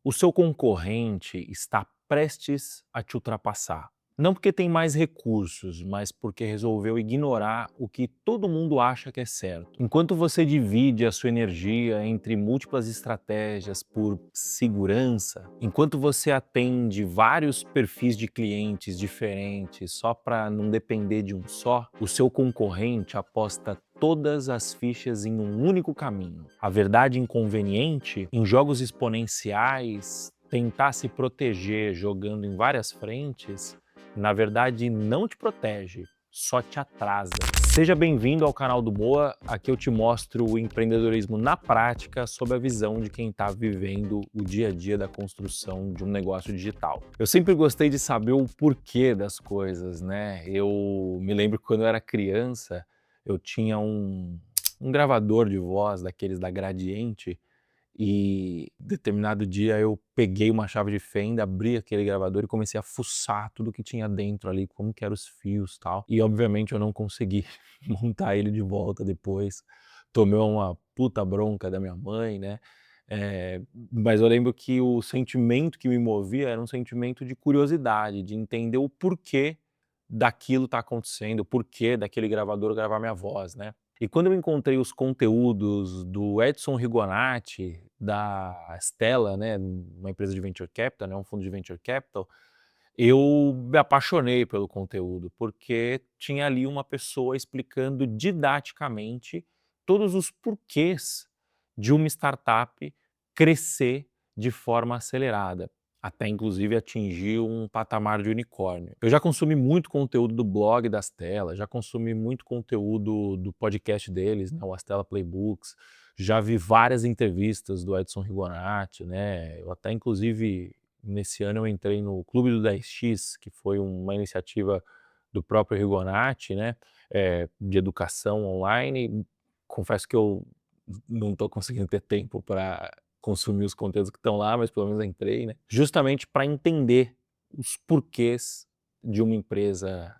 O seu concorrente está prestes a te ultrapassar. Não porque tem mais recursos, mas porque resolveu ignorar o que todo mundo acha que é certo. Enquanto você divide a sua energia entre múltiplas estratégias por segurança, enquanto você atende vários perfis de clientes diferentes só para não depender de um só, o seu concorrente aposta todas as fichas em um único caminho. A verdade inconveniente, em jogos exponenciais, tentar se proteger jogando em várias frentes, na verdade não te protege, só te atrasa. Seja bem-vindo ao canal do Moa, aqui eu te mostro o empreendedorismo na prática sob a visão de quem está vivendo o dia a dia da construção de um negócio digital. Eu sempre gostei de saber o porquê das coisas, né? Eu me lembro que quando eu era criança, eu tinha um gravador de voz daqueles da Gradiente e determinado dia eu peguei uma chave de fenda, abri aquele gravador e comecei a fuçar tudo que tinha dentro ali, como que eram os fios e tal. E obviamente eu não consegui montar ele de volta depois. Tomei uma puta bronca da minha mãe, né? Mas eu lembro que o sentimento que me movia era um sentimento de curiosidade, de entender o porquê daquilo tá acontecendo, o porquê daquele gravador gravar minha voz, né? E quando eu encontrei os conteúdos do Edson Rigonati, da Stella, né, uma empresa de venture capital, né, um fundo de venture capital, eu me apaixonei pelo conteúdo, porque tinha ali uma pessoa explicando didaticamente todos os porquês de uma startup crescer de forma acelerada, até inclusive atingir um patamar de unicórnio. Eu já consumi muito conteúdo do blog da Stella, já consumi muito conteúdo do podcast deles, né, o Astella Playbooks, já vi várias entrevistas do Edson Rigonati, né, eu até inclusive nesse ano eu entrei no Clube do 10X, que foi uma iniciativa do próprio Rigonati, né, de educação online. Confesso que eu não estou conseguindo ter tempo para consumir os conteúdos que estão lá, mas pelo menos entrei, né, justamente para entender os porquês de uma empresa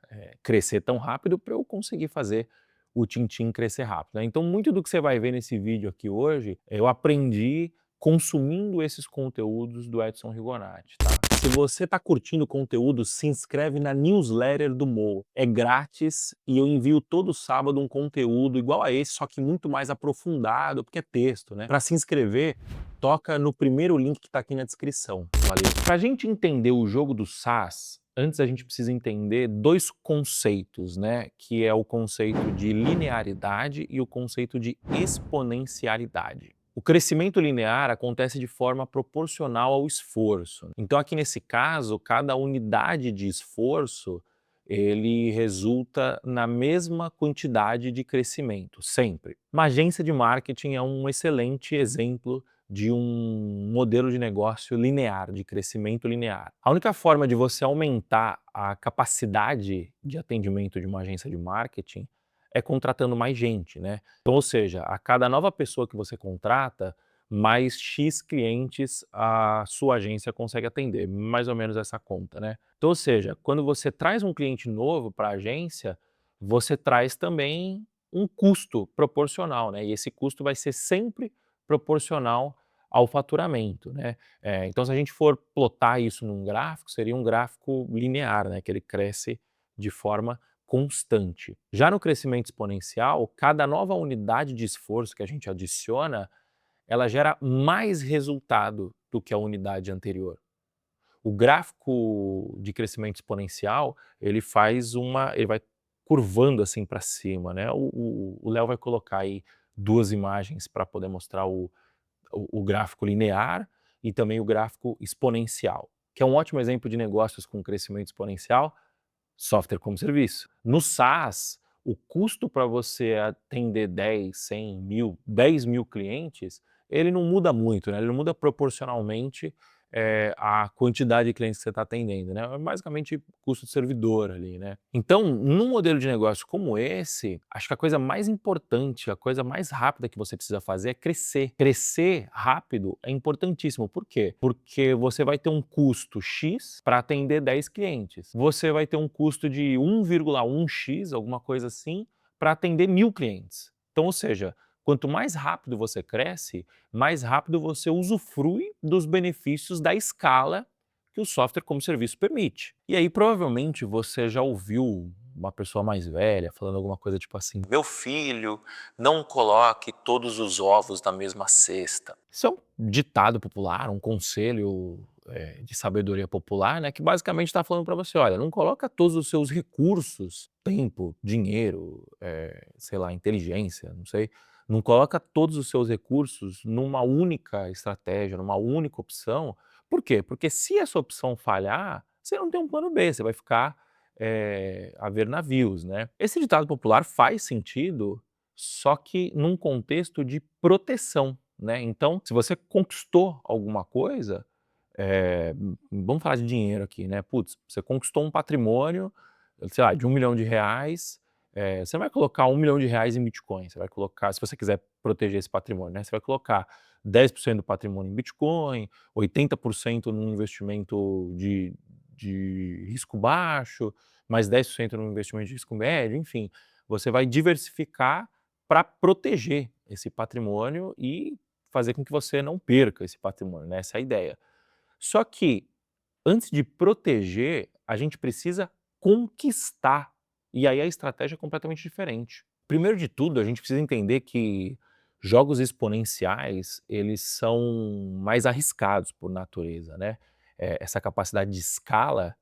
crescer tão rápido para eu conseguir fazer o Tintim crescer rápido, né. Então muito do que você vai ver nesse vídeo aqui hoje, eu aprendi consumindo esses conteúdos do Edson Rigonati, tá? Se você está curtindo o conteúdo, se inscreve na newsletter do Mo. É grátis e eu envio todo sábado um conteúdo igual a esse, só que muito mais aprofundado, porque é texto, né? Para se inscrever, toca no primeiro link que está aqui na descrição. Valeu? Para a gente entender o jogo do SaaS, antes a gente precisa entender dois conceitos, né? Que é o conceito de linearidade e o conceito de exponencialidade. O crescimento linear acontece de forma proporcional ao esforço. Então aqui nesse caso, cada unidade de esforço, ele resulta na mesma quantidade de crescimento, sempre. Uma agência de marketing é um excelente exemplo de um modelo de negócio linear, de crescimento linear. A única forma de você aumentar a capacidade de atendimento de uma agência de marketing é contratando mais gente, né? Então, ou seja, a cada nova pessoa que você contrata, mais X clientes a sua agência consegue atender, mais ou menos essa conta, né? Então, ou seja, quando você traz um cliente novo para a agência, você traz também um custo proporcional, né? E esse custo vai ser sempre proporcional ao faturamento, né? Então, se a gente for plotar isso num gráfico, seria um gráfico linear, né? Que ele cresce de forma constante. Já no crescimento exponencial, cada nova unidade de esforço que a gente adiciona, ela gera mais resultado do que a unidade anterior. O gráfico de crescimento exponencial, ele vai curvando assim para cima, né? O Léo vai colocar aí duas imagens para poder mostrar o gráfico linear e também o gráfico exponencial, que é um ótimo exemplo de negócios com crescimento exponencial. Software como serviço. No SaaS, o custo para você atender 10, 100, 1000, 10.000 clientes, ele não muda muito, né, ele não muda proporcionalmente, à quantidade de clientes que você está atendendo, né, é basicamente custo de servidor ali, né. Então, num modelo de negócio como esse, acho que a coisa mais importante, a coisa mais rápida que você precisa fazer é crescer. Crescer rápido é importantíssimo, por quê? Porque você vai ter um custo X para atender 10 clientes, você vai ter um custo de 1,1x, alguma coisa assim, para atender 1000 clientes. Então, ou seja, Quanto mais rápido você cresce, mais rápido você usufrui dos benefícios da escala que o software como serviço permite. E aí provavelmente você já ouviu uma pessoa mais velha falando alguma coisa tipo assim: meu filho, não coloque todos os ovos na mesma cesta. Isso é um ditado popular, um conselho de sabedoria popular, né, que basicamente está falando para você: olha, não coloca todos os seus recursos, tempo, dinheiro, sei lá, inteligência, não sei, não coloca todos os seus recursos numa única estratégia, numa única opção. Por quê? Porque se essa opção falhar, você não tem um plano B, você vai ficar a ver navios, né. Esse ditado popular faz sentido, só que num contexto de proteção, né. Então, se você conquistou alguma coisa, vamos falar de dinheiro aqui, né, putz, você conquistou um patrimônio, sei lá, de R$ 1.000.000, você não vai colocar R$ 1.000.000 em Bitcoin, você vai colocar, se você quiser proteger esse patrimônio, né, você vai colocar 10% do patrimônio em Bitcoin, 80% num investimento de risco baixo, mais 10% num investimento de risco médio, enfim, você vai diversificar para proteger esse patrimônio e fazer com que você não perca esse patrimônio, né, essa é a ideia. Só que, antes de proteger, a gente precisa conquistar, e aí a estratégia é completamente diferente. Primeiro de tudo, a gente precisa entender que jogos exponenciais, eles são mais arriscados por natureza, né. Essa capacidade de escala,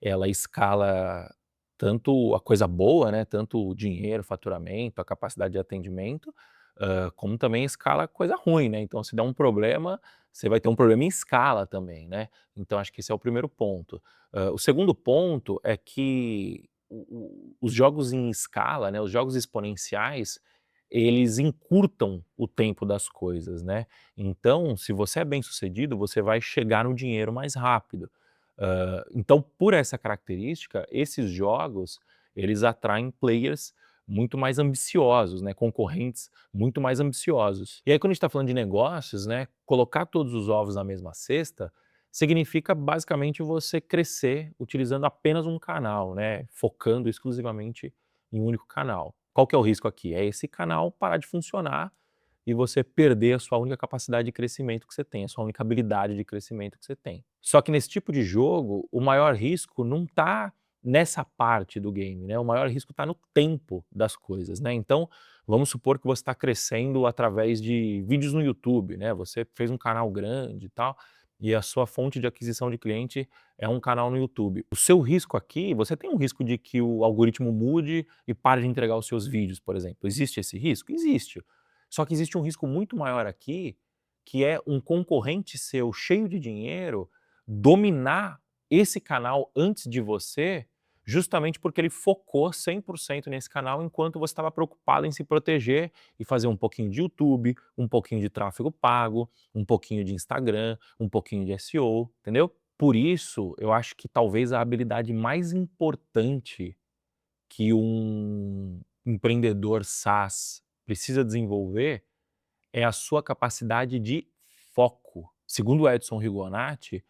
ela escala tanto a coisa boa, né, tanto o dinheiro, faturamento, a capacidade de atendimento, como também escala a coisa ruim, né. Então se der um problema, você vai ter um problema em escala também, né. Então acho que esse é o primeiro ponto. O segundo ponto é que os jogos em escala, né, os jogos exponenciais, eles encurtam o tempo das coisas, né. Então, se você é bem-sucedido, você vai chegar no dinheiro mais rápido. Então, por essa característica, esses jogos, eles atraem players muito mais ambiciosos, né, concorrentes muito mais ambiciosos. E aí quando a gente está falando de negócios, né, colocar todos os ovos na mesma cesta, significa basicamente você crescer utilizando apenas um canal, né, focando exclusivamente em um único canal. Qual que é o risco aqui? É esse canal parar de funcionar e você perder a sua única capacidade de crescimento que você tem, a sua única habilidade de crescimento que você tem. Só que nesse tipo de jogo, o maior risco não está nessa parte do game, né, o maior risco está no tempo das coisas, né. Então, vamos supor que você está crescendo através de vídeos no YouTube, né, você fez um canal grande e tal, e a sua fonte de aquisição de cliente é um canal no YouTube. O seu risco aqui, você tem um risco de que o algoritmo mude e pare de entregar os seus vídeos, por exemplo. Existe esse risco? Existe. Só que existe um risco muito maior aqui, que é um concorrente seu cheio de dinheiro dominar esse canal antes de você, justamente porque ele focou 100% nesse canal, enquanto você estava preocupado em se proteger e fazer um pouquinho de YouTube, um pouquinho de tráfego pago, um pouquinho de Instagram, um pouquinho de SEO, entendeu? Por isso, eu acho que talvez a habilidade mais importante que um empreendedor SaaS precisa desenvolver é a sua capacidade de foco. Segundo o Edson Rigonati,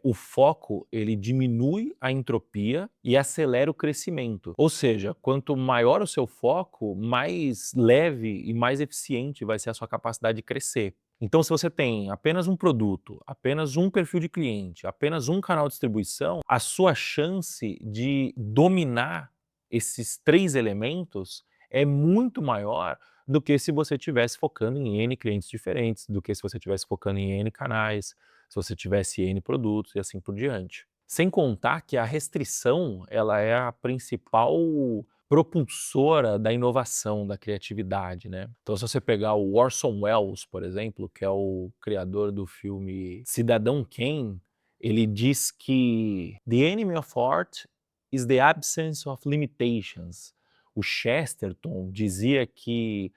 o foco ele diminui a entropia e acelera o crescimento. Ou seja, quanto maior o seu foco, mais leve e mais eficiente vai ser a sua capacidade de crescer. Então, se você tem apenas um produto, apenas um perfil de cliente, apenas um canal de distribuição, a sua chance de dominar esses três elementos é muito maior do que se você estivesse focando em N clientes diferentes, do que se você estivesse focando em N canais, se você tivesse N produtos e assim por diante. Sem contar que a restrição, ela é a principal propulsora da inovação, da criatividade, né. Então se você pegar o Orson Welles, por exemplo, que é o criador do filme Cidadão Kane, ele diz que "The enemy of art is the absence of limitations". O Chesterton dizia que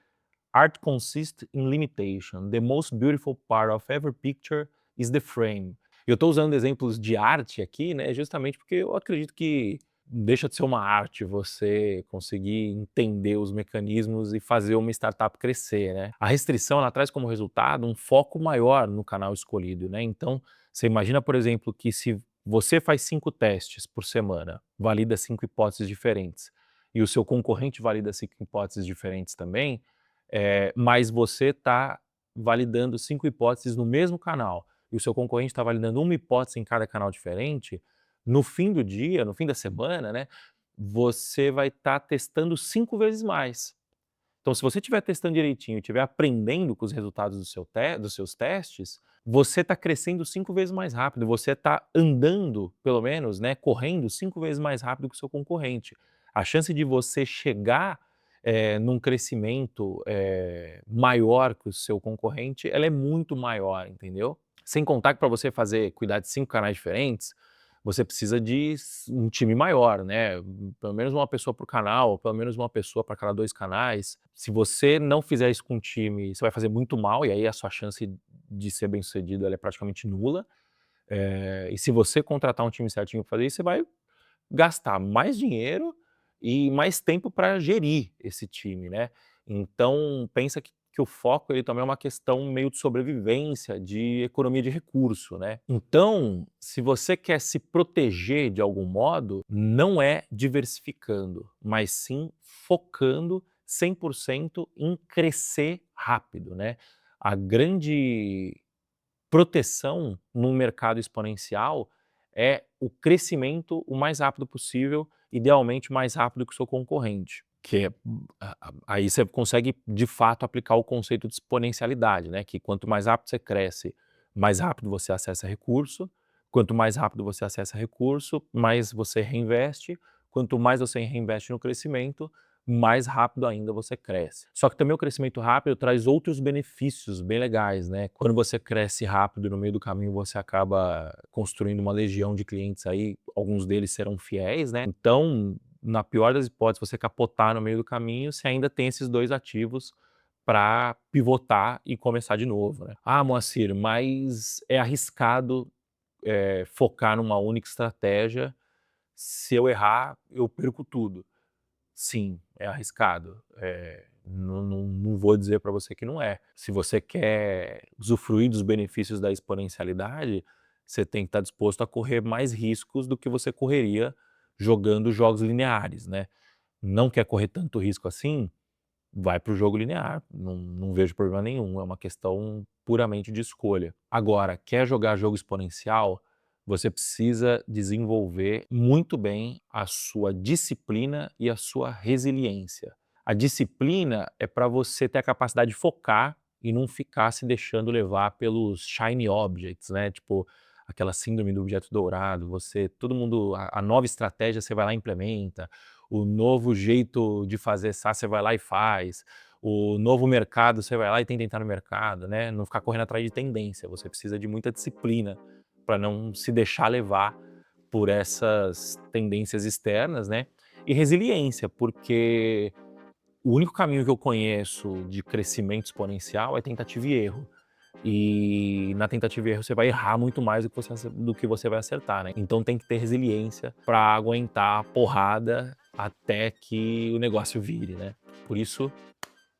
"Art consists in limitation. The most beautiful part of every picture is the frame". Eu estou usando exemplos de arte aqui, né, justamente porque eu acredito que deixa de ser uma arte você conseguir entender os mecanismos e fazer uma startup crescer, né. A restrição ela traz como resultado um foco maior no canal escolhido, né. Então, você imagina, por exemplo, que se você faz 5 testes por semana, valida 5 hipóteses diferentes, e o seu concorrente valida 5 hipóteses diferentes também, mas você está validando 5 hipóteses no mesmo canal e o seu concorrente está validando uma hipótese em cada canal diferente, no fim do dia, no fim da semana, né, você vai estar testando 5 vezes mais. Então, se você estiver testando direitinho e estiver aprendendo com os resultados dos seus testes, você está crescendo 5 vezes mais rápido, você está andando, pelo menos, né, correndo 5 vezes mais rápido que o seu concorrente. A chance de você chegar num crescimento maior que o seu concorrente, ela é muito maior, entendeu? Sem contar que para você cuidar de 5 canais diferentes, você precisa de um time maior, né? Pelo menos uma pessoa por canal, pelo menos uma pessoa para cada 2 canais. Se você não fizer isso com um time, você vai fazer muito mal, e aí a sua chance de ser bem-sucedido ela é praticamente nula. E se você contratar um time certinho para fazer isso, você vai gastar mais dinheiro e mais tempo para gerir esse time, né. Então pensa que o foco ele também é uma questão meio de sobrevivência, de economia de recurso, né. Então, se você quer se proteger de algum modo, não é diversificando, mas sim focando 100% em crescer rápido, né. A grande proteção no mercado exponencial é o crescimento o mais rápido possível, idealmente mais rápido que o seu concorrente, que é aí você consegue de fato aplicar o conceito de exponencialidade, né, que quanto mais rápido você cresce, mais rápido você acessa recurso, quanto mais rápido você acessa recurso, mais você reinveste, quanto mais você reinveste no crescimento, mais rápido ainda você cresce. Só que também o crescimento rápido traz outros benefícios bem legais, né. Quando você cresce rápido e no meio do caminho você acaba construindo uma legião de clientes aí, alguns deles serão fiéis, né. Então, na pior das hipóteses, você capotar no meio do caminho, você ainda tem esses 2 ativos para pivotar e começar de novo, né. "Ah, Moacir, mas é arriscado, focar numa única estratégia, se eu errar, eu perco tudo". Sim, é arriscado. Não vou dizer para você que não é. Se você quer usufruir dos benefícios da exponencialidade, você tem que estar disposto a correr mais riscos do que você correria jogando jogos lineares, né. Não quer correr tanto risco assim? Vai para o jogo linear, não vejo problema nenhum, é uma questão puramente de escolha. Agora, quer jogar jogo exponencial, você precisa desenvolver muito bem a sua disciplina e a sua resiliência. A disciplina é para você ter a capacidade de focar e não ficar se deixando levar pelos shiny objects, né, tipo aquela síndrome do objeto dourado, todo mundo a nova estratégia você vai lá e implementa, o novo jeito de fazer SaaS você vai lá e faz, o novo mercado você vai lá e tenta entrar no mercado, né, não ficar correndo atrás de tendência, você precisa de muita disciplina para não se deixar levar por essas tendências externas, né, e resiliência, porque o único caminho que eu conheço de crescimento exponencial é tentativa e erro. E na tentativa e erro você vai errar muito mais do que você vai acertar, né. Então tem que ter resiliência para aguentar a porrada até que o negócio vire, né. Por isso,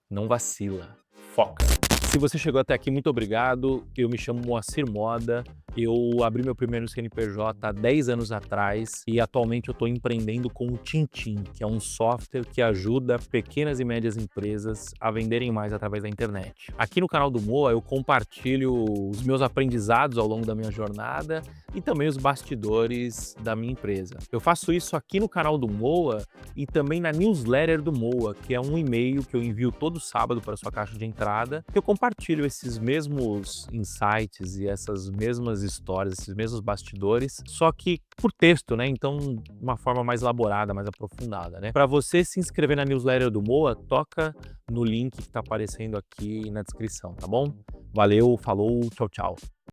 não vacila, foca. Se você chegou até aqui, muito obrigado. Eu me chamo Moacir Moda, eu abri meu primeiro CNPJ há 10 anos atrás e atualmente eu estou empreendendo com o Tintim, que é um software que ajuda pequenas e médias empresas a venderem mais através da internet. Aqui no canal do Moa eu compartilho os meus aprendizados ao longo da minha jornada e também os bastidores da minha empresa. Eu faço isso aqui no canal do Moa e também na newsletter do Moa, que é um e-mail que eu envio todo sábado para sua caixa de entrada, que eu compartilho esses mesmos insights e essas mesmas histórias, esses mesmos bastidores, só que por texto, né? Então, de uma forma mais elaborada, mais aprofundada, né? Para você se inscrever na newsletter do Moa, toca no link que está aparecendo aqui na descrição, tá bom? Valeu, falou, tchau, tchau.